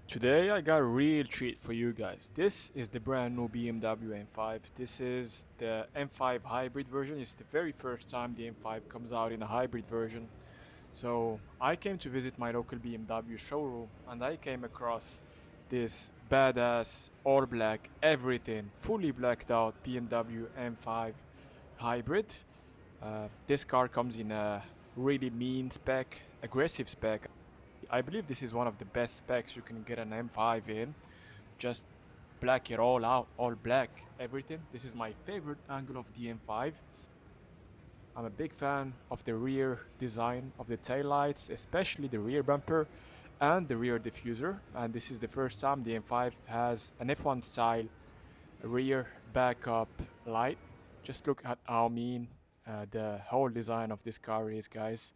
Today I got a real treat for you guys. This is the brand new BMW M5. This is the M5 hybrid version. It's the very first time the M5 comes out in a hybrid version. So I came to visit my local BMW showroom and I came across this badass all black everything fully blacked out BMW M5 hybrid. This car comes in a really mean spec, aggressive spec. I believe this is one of the best specs you can get an M5 in. Just black it all out, all black, everything. This is my favorite angle of the M5. I'm a big fan of the rear design of the taillights, especially the rear bumper and the rear diffuser. And this is the first time the M5 has an F1 style rear backup light. Just look at how mean the whole design of this car is, guys.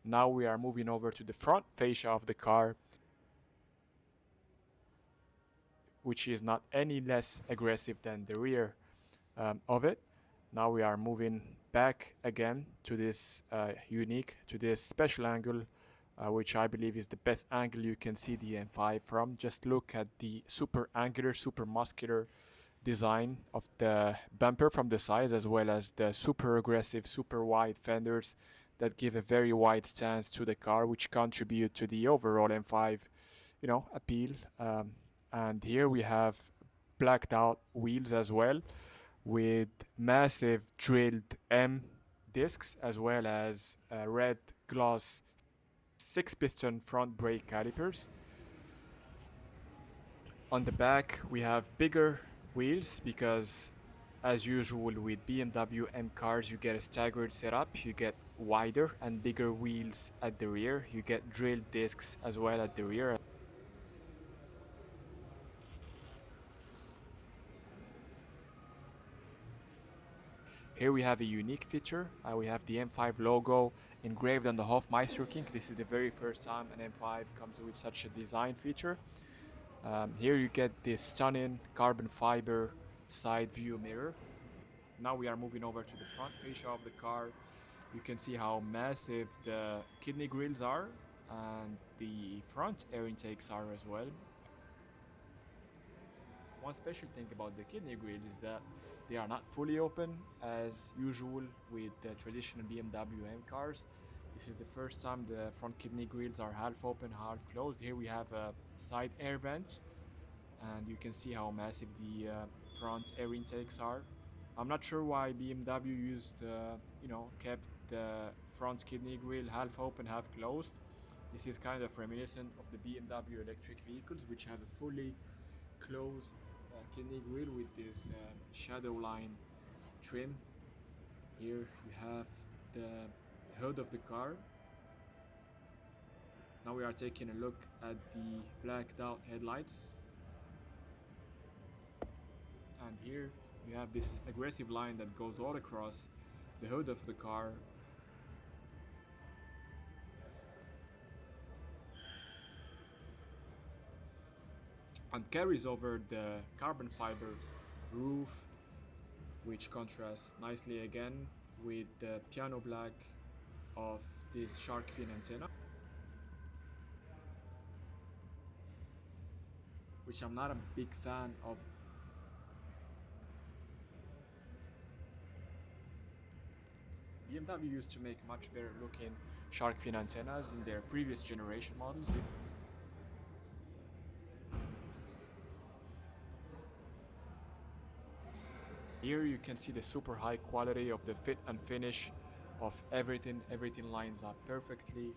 Now we are moving over to the front fascia of the car, which is not any less aggressive than the rear of it. Now we are moving back again to this to this special angle, which I believe is the best angle you can see the M5 from. Just look at the super angular, super muscular design of the bumper from the sides, as well as the super aggressive, super wide fenders that give a very wide stance to the car, which contribute to the overall M5, appeal. And here we have blacked out wheels as well, with massive drilled M discs, as well as red gloss 6-piston front brake calipers. On the back we have bigger wheels because, as usual with BMW M cars, you get a staggered setup. You get wider and bigger wheels at the rear. You get drilled discs as well at the rear. Here we have a unique feature. We have the M5 logo engraved on the Hofmeister kink. This is the very first time an M5 comes with such a design feature. Here you get this stunning carbon fiber side view mirror. Now we are moving over to the front fascia of the car. You can see how massive the kidney grills are, and the front air intakes are as well. One special thing about the kidney grills is that they are not fully open as usual with the traditional BMW M cars. This is the first time the front kidney grills are half open, half closed. Here we have a side air vent, and you can see how massive the front air intakes are. I'm not sure why BMW kept the front kidney grill half open, half closed. This is kind of reminiscent of the BMW electric vehicles, which have a fully closed kidney grill with this shadow line trim. Here you have the hood of the car. Now we are taking a look at the blacked out headlights, and here you have this aggressive line that goes all across the hood of the car. And carries over the carbon fiber roof, which contrasts nicely again with the piano black of this shark fin antenna, which I'm not a big fan of. BMW used to make much better looking shark fin antennas in their previous generation models. Here you can see the super high quality of the fit and finish of everything. Everything lines up perfectly.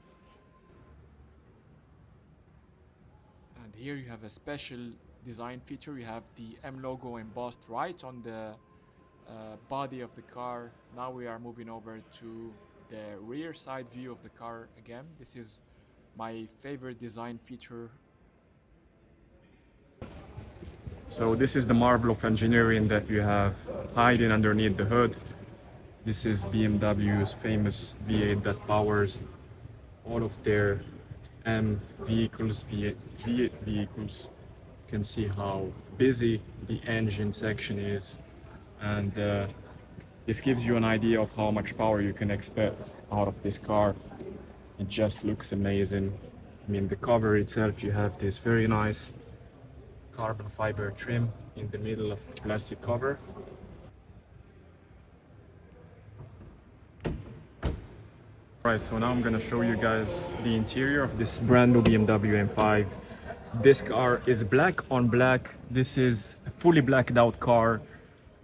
And here you have a special design feature. You have the M logo embossed right on the body of the car. Now we are moving over to the rear side view of the car again. This is my favorite design feature. So this is the marvel of engineering that you have hiding underneath the hood. This is BMW's famous V8 that powers all of their M vehicles, V8 vehicles. You can see how busy the engine section is, and this gives you an idea of how much power you can expect out of this car. It just looks amazing. I mean, the cover itself, you have this very nice carbon fiber trim in the middle of the plastic cover. Right, so now I'm gonna show you guys the interior of this brand new BMW M5. This car is black on black. This is a fully blacked out car,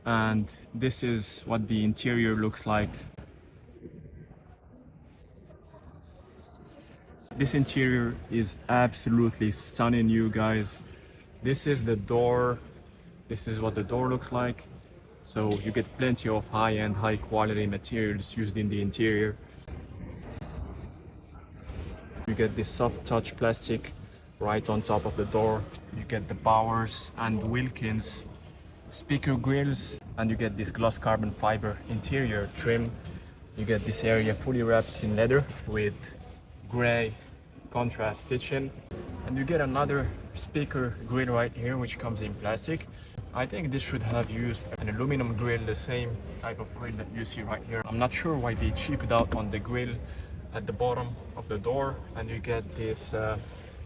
and this is what the interior looks like. This interior is absolutely stunning, you guys. This is the door. This is what the door looks like. So you get plenty of high-end, high-quality materials used in the interior. You get this soft touch plastic right on top of the door. You get the Bowers and Wilkins speaker grills, and you get this gloss carbon fiber interior trim. You get this area fully wrapped in leather with gray contrast stitching, and you get another speaker grill right here which comes in plastic. I think this should have used an aluminum grill, the same type of grill that you see right here. I'm not sure why they cheaped out on the grill at the bottom of the door, and you get this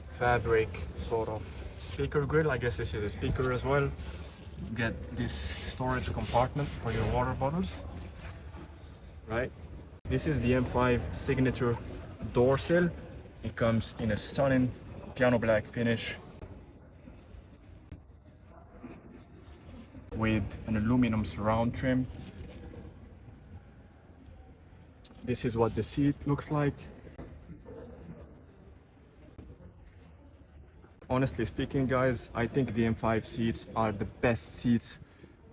fabric sort of speaker grill. I guess this is a speaker as well. You get this storage compartment for your water bottles, right? This is the M5 signature door sill. It comes in a stunning piano black finish with an aluminum surround trim. This is what the seat looks like. Honestly speaking, guys, I think the M5 seats are the best seats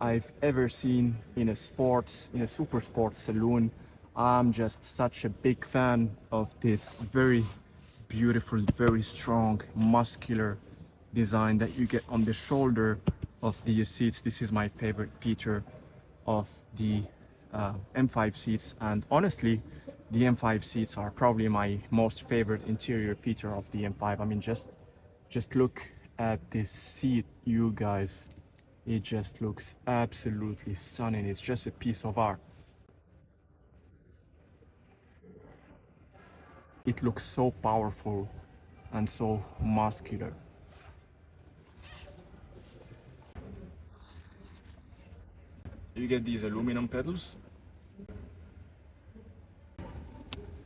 I've ever seen in a super sports saloon. I'm just such a big fan of this very beautiful, very strong, muscular design that you get on the shoulder of these seats. This is my favorite feature of the M5 seats, and honestly the M5 seats are probably my most favorite interior feature of the M5. I mean, just look at this seat, you guys. It just looks absolutely stunning. It's just a piece of art. It looks so powerful and so muscular. You get these aluminum pedals,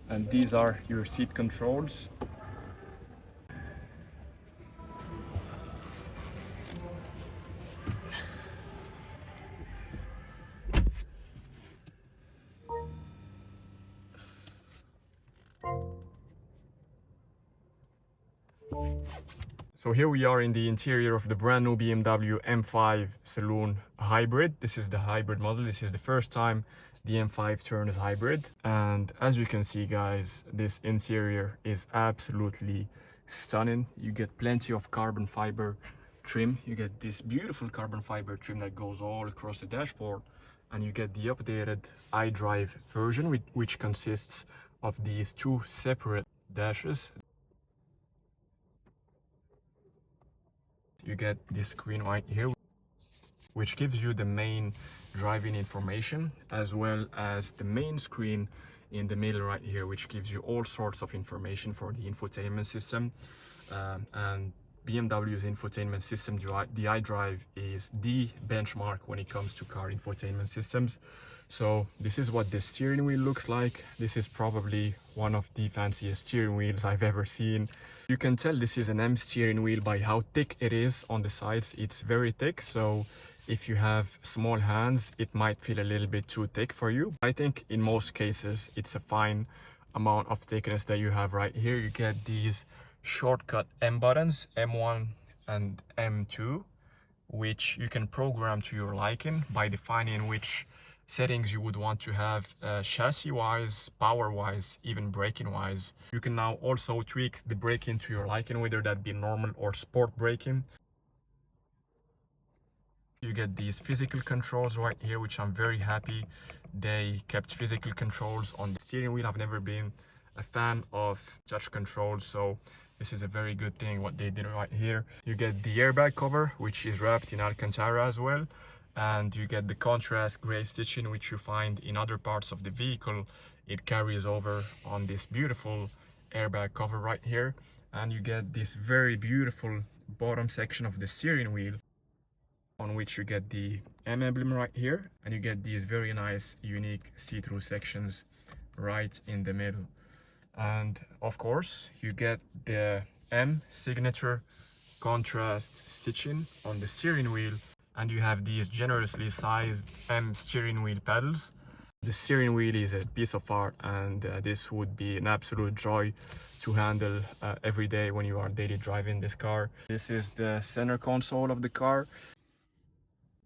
and these are your seat controls. So here we are in the interior of the brand new BMW M5 Saloon Hybrid. This is the hybrid model. This is the first time the M5 turns hybrid. And as you can see, guys, this interior is absolutely stunning. You get plenty of carbon fiber trim. You get this beautiful carbon fiber trim that goes all across the dashboard. And you get the updated iDrive version, which consists of these two separate dashes. You get this screen right here, which gives you the main driving information, as well as the main screen in the middle right here, which gives you all sorts of information for the infotainment system. And BMW's infotainment system, the iDrive, is the benchmark when it comes to car infotainment systems. So this is what the steering wheel looks like. This is probably one of the fanciest steering wheels I've ever seen. You can tell this is an M steering wheel by how thick it is on the sides. It's very thick, so if you have small hands, it might feel a little bit too thick for you. I think in most cases, it's a fine amount of thickness that you have right here. You get these shortcut M buttons, M1 and M2, which you can program to your liking by defining which settings you would want to have chassis wise, power wise, even braking wise. You can now also tweak the braking to your liking, whether that be normal or sport braking. You get these physical controls right here, which I'm very happy they kept physical controls on the steering wheel. I've never been a fan of touch controls, so this is a very good thing what they did right here. You get the airbag cover, which is wrapped in Alcantara as well. And you get the contrast gray stitching, which you find in other parts of the vehicle. It carries over on this beautiful airbag cover right here. And you get this very beautiful bottom section of the steering wheel, on which you get the M emblem right here, and you get these very nice unique see-through sections right in the middle. And of course you get the M signature contrast stitching on the steering wheel, and you have these generously sized M steering wheel pedals. The steering wheel is a piece of art, and this would be an absolute joy to handle every day when you are daily driving this car. This is the center console of the car.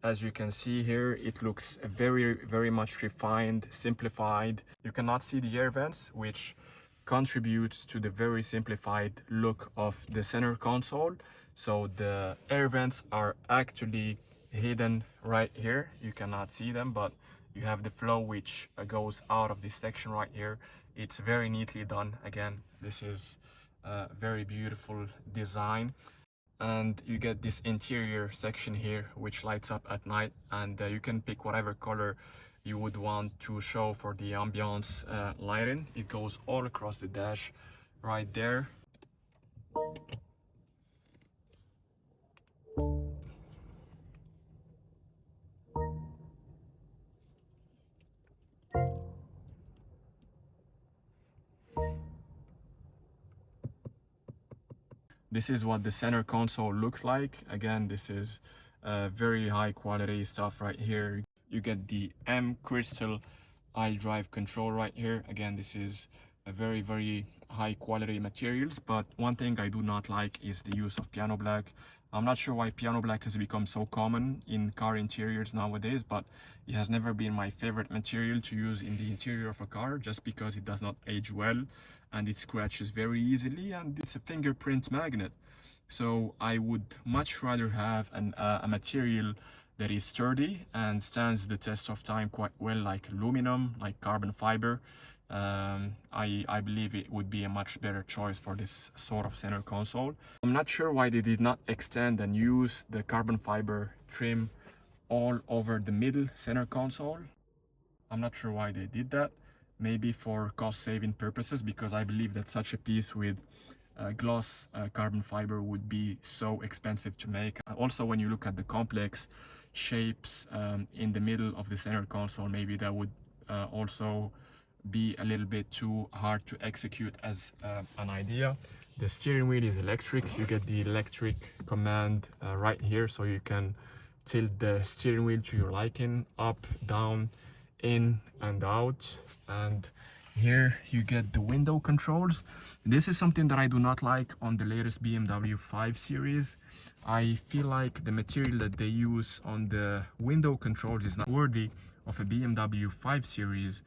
As you can see here, it looks very much refined, simplified. You cannot see the air vents, which contributes to the very simplified look of the center console. So the air vents are actually hidden right here. You cannot see them, but you have the flow which goes out of this section right here. It's very neatly done. Again, this is a very beautiful design. And you get this interior section here which lights up at night, and you can pick whatever color you would want to show for the ambiance lighting. It goes all across the dash right there. This is what the center console looks like. Again, this is very high quality stuff right here. You get the M crystal iDrive control right here. Again, this is a very high quality materials, but one thing I do not like is the use of piano black. I'm not sure why piano black has become so common in car interiors nowadays, but it has never been my favorite material to use in the interior of a car, just because it does not age well and it scratches very easily, and it's a fingerprint magnet. So I would much rather have a material that is sturdy and stands the test of time quite well, like aluminum, like carbon fiber. I believe it would be a much better choice for this sort of center console. I'm not sure why they did not extend and use the carbon fiber trim all over the middle center console. I'm not sure why they did that. Maybe for cost saving purposes, because I believe that such a piece with gloss carbon fiber would be so expensive to make. Also, when you look at the complex shapes in the middle of the center console, maybe that would also be a little bit too hard to execute as an idea. The steering wheel is electric. You get the electric command right here, so you can tilt the steering wheel to your liking, up, down, in and out. And here you get the window controls. This is something that I do not like on the latest BMW 5 series. I feel like the material that they use on the window controls is not worthy of a BMW 5 series,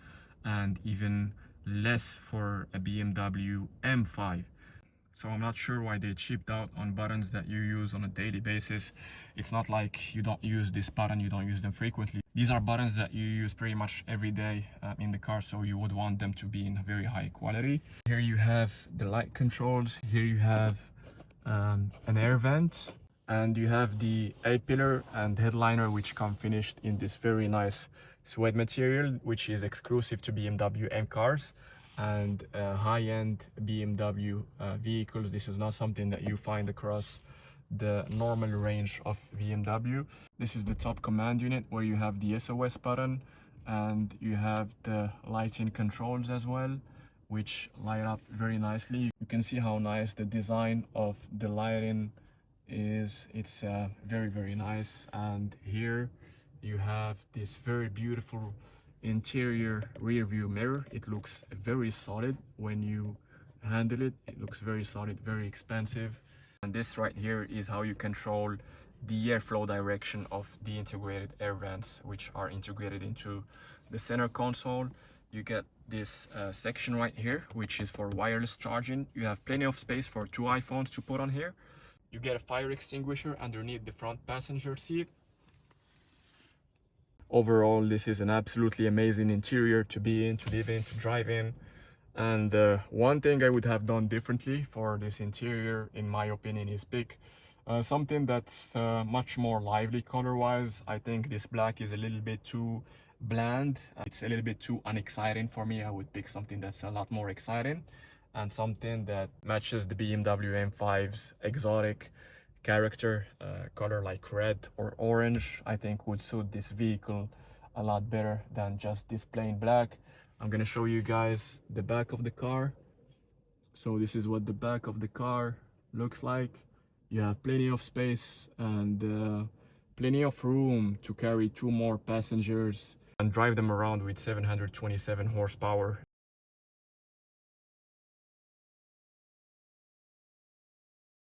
and even less for a BMW M5. So I'm not sure why they chipped out on buttons that you use on a daily basis. It's not like you don't use this button, you don't use them frequently. These are buttons that you use pretty much every day in the car, so you would want them to be in very high quality. Here you have the light controls. Here you have an air vent, and you have the A-pillar and headliner, which come finished in this very nice suede material, which is exclusive to BMW M cars and high-end BMW vehicles. This is not something that you find across the normal range of BMW. This is the top command unit, where you have the SOS button, and you have the lighting controls as well, which light up very nicely. You can see how nice the design of the lighting is. It's very nice. And here you have this very beautiful interior rear view mirror. It looks very solid when you handle it. It looks very solid, very expensive. And this right here is how you control the airflow direction of the integrated air vents, which are integrated into the center console. You get this section right here, which is for wireless charging. You have plenty of space for 2 iPhones to put on here. You get a fire extinguisher underneath the front passenger seat. Overall, this is an absolutely amazing interior to be in, to live in, to drive in. And one thing I would have done differently for this interior, in my opinion, is pick something that's much more lively color-wise. I think this black is a little bit too bland. It's a little bit too unexciting for me. I would pick something that's a lot more exciting, and something that matches the BMW M5's exotic character. Color like red or orange, I think would suit this vehicle a lot better than just this plain black. I'm gonna show you guys the back of the car. So this is what the back of the car looks like. You have plenty of space and plenty of room to carry 2 more passengers and drive them around with 727 horsepower.